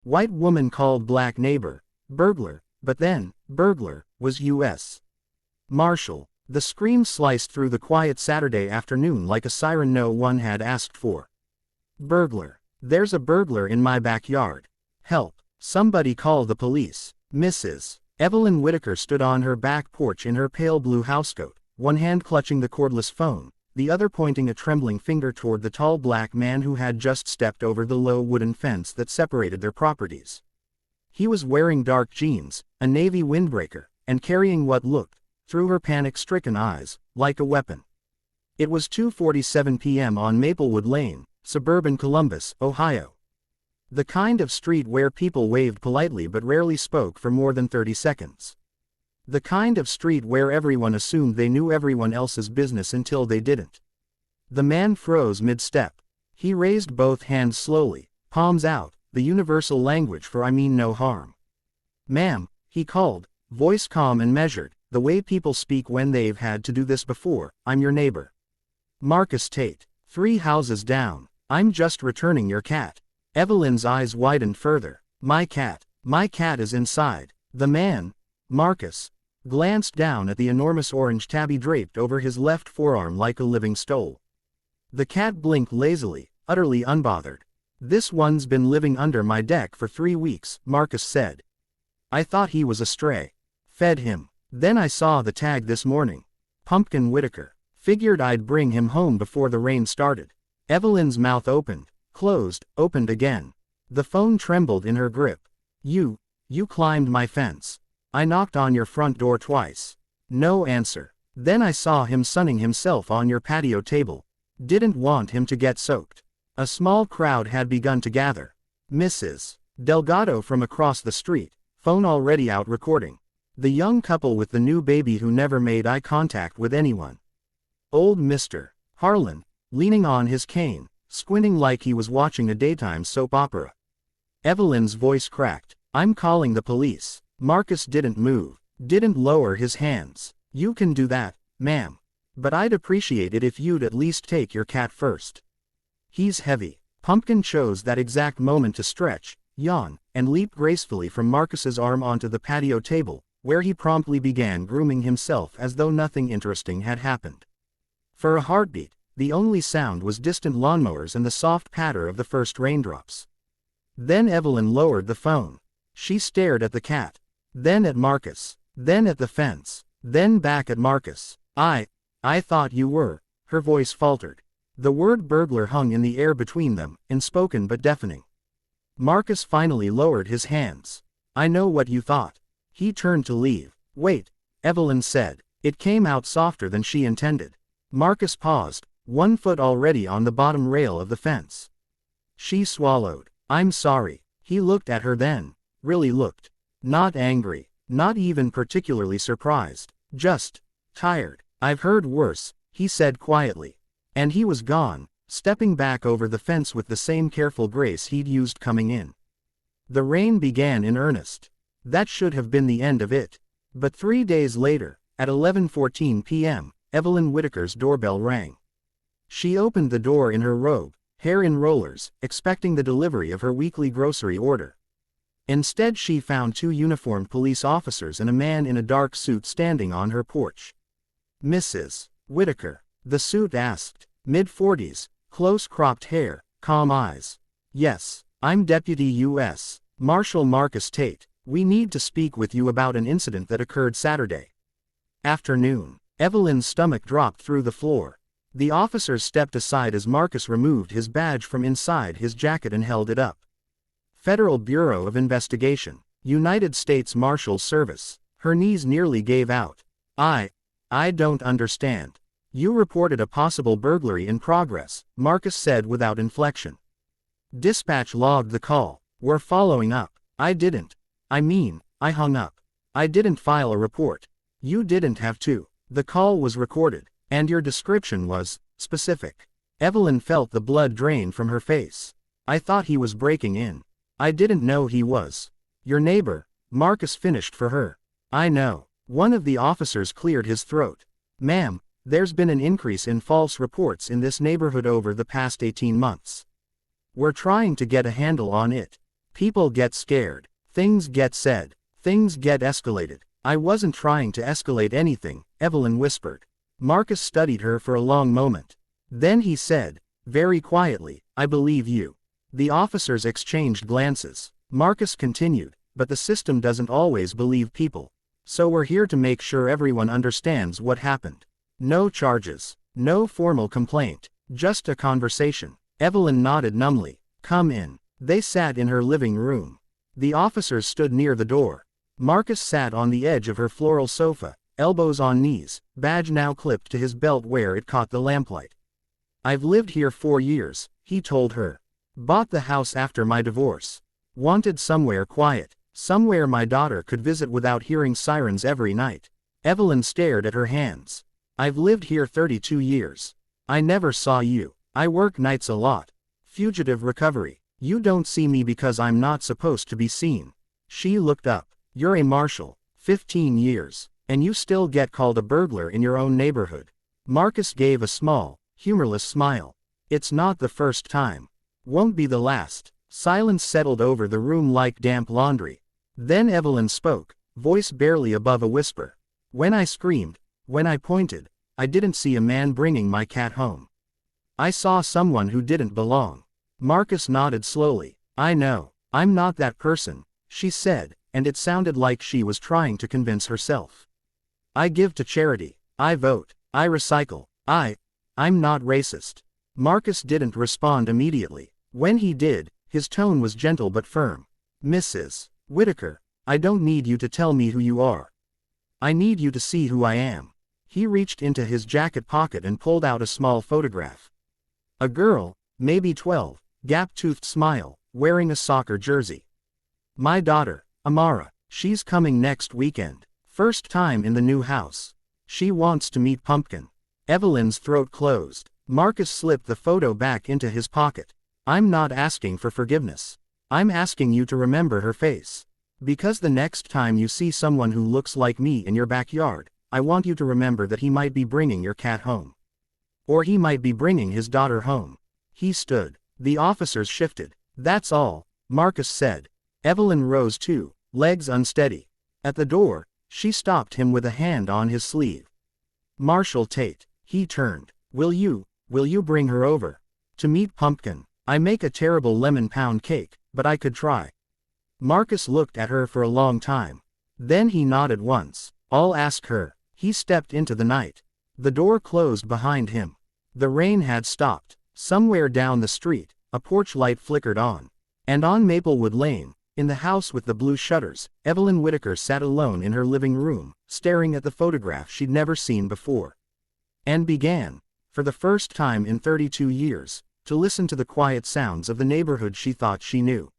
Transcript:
White woman called black neighbor. Burglar, but then, burglar, was U.S. Marshal. The scream sliced through the quiet Saturday afternoon like a siren no one had asked for. Burglar. There's a burglar in my backyard. Help. Somebody call the police. Mrs. Evelyn Whitaker stood on her back porch in her pale blue housecoat, one hand clutching the cordless phone, the other pointing a trembling finger toward the tall black man who had just stepped over the low wooden fence that separated their properties. He was wearing dark jeans, a navy windbreaker, and carrying what looked, through her panic-stricken eyes, like a weapon. It was 2:47 p.m. on Maplewood Lane, suburban Columbus, Ohio. The kind of street where people waved politely but rarely spoke for more than 30 seconds. The kind of street where everyone assumed they knew everyone else's business until they didn't. The man froze mid-step. He raised both hands slowly, palms out, the universal language for "I mean no harm." "Ma'am," he called, voice calm and measured, the way people speak when they've had to do this before. "I'm your neighbor. Marcus Tate. 3 houses down. I'm just returning your cat." Evelyn's eyes widened further. My cat is inside." The man, Marcus, glanced down at the enormous orange tabby draped over his left forearm like a living stole. The cat blinked lazily, utterly unbothered. "This one's been living under my deck for 3 weeks, Marcus said. "I thought he was a stray. Fed him. Then I saw the tag this morning. Pumpkin Whitaker. Figured I'd bring him home before the rain started." Evelyn's mouth opened, closed, opened again. The phone trembled in her grip. You climbed my fence. I knocked on your front door twice. No answer. Then I saw him sunning himself on your patio table. Didn't want him to get soaked." A small crowd had begun to gather. Mrs. Delgado from across the street, phone already out recording. The young couple with the new baby who never made eye contact with anyone. Old Mr. Harlan, leaning on his cane, squinting like he was watching a daytime soap opera. Evelyn's voice cracked. "I'm calling the police." Marcus didn't move, didn't lower his hands. "You can do that, ma'am. But I'd appreciate it if you'd at least take your cat first. He's heavy." Pumpkin chose that exact moment to stretch, yawn, and leap gracefully from Marcus's arm onto the patio table, where he promptly began grooming himself as though nothing interesting had happened. For a heartbeat, the only sound was distant lawnmowers and the soft patter of the first raindrops. Then Evelyn lowered the phone. She stared at the cat, then at Marcus, then at the fence, then back at Marcus. I thought you were," her voice faltered. The word burglar hung in the air between them, unspoken but deafening. Marcus finally lowered his hands. "I know what you thought." He turned to leave. "Wait," Evelyn said. It came out softer than she intended. Marcus paused, 1 foot already on the bottom rail of the fence. She swallowed. "I'm sorry." He looked at her then. Really looked. Not angry, not even particularly surprised. Just tired. "I've heard worse," he said quietly. And he was gone, stepping back over the fence with the same careful grace he'd used coming in. The rain began in earnest. That should have been the end of it. But 3 days later, at 11:14 p.m., Evelyn Whitaker's doorbell rang. She opened the door in her robe, hair in rollers, expecting the delivery of her weekly grocery order. Instead she found 2 uniformed police officers and a man in a dark suit standing on her porch. "Mrs. Whitaker?" the suit asked. Mid-40s, close-cropped hair, calm eyes. "Yes, I'm Deputy U.S. Marshal Marcus Tate. We need to speak with you about an incident that occurred Saturday afternoon." Evelyn's stomach dropped through the floor. The officers stepped aside as Marcus removed his badge from inside his jacket and held it up. "Federal Bureau of Investigation, United States Marshal Service." Her knees nearly gave out. I don't understand." "You reported a possible burglary in progress," Marcus said without inflection. "Dispatch logged the call. We're following up." "I didn't. I hung up. I didn't file a report." "You didn't have to. The call was recorded, and your description was specific." Evelyn felt the blood drain from her face. "I thought he was breaking in. I didn't know he was." "Your neighbor," Marcus finished for her. "I know." One of the officers cleared his throat. "Ma'am, there's been an increase in false reports in this neighborhood over the past 18 months. We're trying to get a handle on it. People get scared. Things get said. Things get escalated. I wasn't trying to escalate anything, Evelyn whispered. Marcus studied her for a long moment. Then he said, very quietly, I believe you. The officers exchanged glances. Marcus continued, but the system doesn't always believe people. So we're here to make sure everyone understands what happened. No charges. No formal complaint. Just a conversation. Evelyn nodded numbly. Come in. They sat in her living room. The officers stood near the door. Marcus sat on the edge of her floral sofa, elbows on knees, badge now clipped to his belt where it caught the lamplight. I've lived here 4 years, he told her. Bought the house after my divorce. Wanted somewhere quiet, somewhere my daughter could visit without hearing sirens every night. Evelyn stared at her hands. I've lived here 32 years. I never saw you. I work nights a lot. Fugitive recovery. You don't see me because I'm not supposed to be seen. She looked up. You're a marshal. 15 years. And you still get called a burglar in your own neighborhood. Marcus gave a small, humorless smile. It's not the first time. Won't be the last. Silence settled over the room like damp laundry. Then Evelyn spoke, voice barely above a whisper. When I screamed, when I pointed, I didn't see a man bringing my cat home. I saw someone who didn't belong. Marcus nodded slowly. I know. I'm not that person, she said, and it sounded like she was trying to convince herself. I give to charity. I vote. I recycle. I'm not racist. Marcus didn't respond immediately. When he did, his tone was gentle but firm. Mrs. Whitaker, I don't need you to tell me who you are. I need you to see who I am. He reached into his jacket pocket and pulled out a small photograph. A girl, maybe 12, gap-toothed smile, wearing a soccer jersey. My daughter, Amara, she's coming next weekend. First time in the new house. She wants to meet Pumpkin. Evelyn's throat closed. Marcus slipped the photo back into his pocket. I'm not asking for forgiveness. I'm asking you to remember her face. Because the next time you see someone who looks like me in your backyard, I want you to remember that he might be bringing your cat home. Or he might be bringing his daughter home. He stood. The officers shifted. That's all, Marcus said. Evelyn rose too, legs unsteady. At the door, she stopped him with a hand on his sleeve. Marshal Tate. He turned. Will you bring her over? To meet Pumpkin. I make a terrible lemon pound cake, but I could try. Marcus looked at her for a long time. Then he nodded once. I'll ask her. He stepped into the night. The door closed behind him. The rain had stopped. Somewhere down the street, a porch light flickered on. And on Maplewood Lane, in the house with the blue shutters, Evelyn Whitaker sat alone in her living room, staring at the photograph she'd never seen before. And began, for the first time in 32 years, to listen to the quiet sounds of the neighborhood she thought she knew.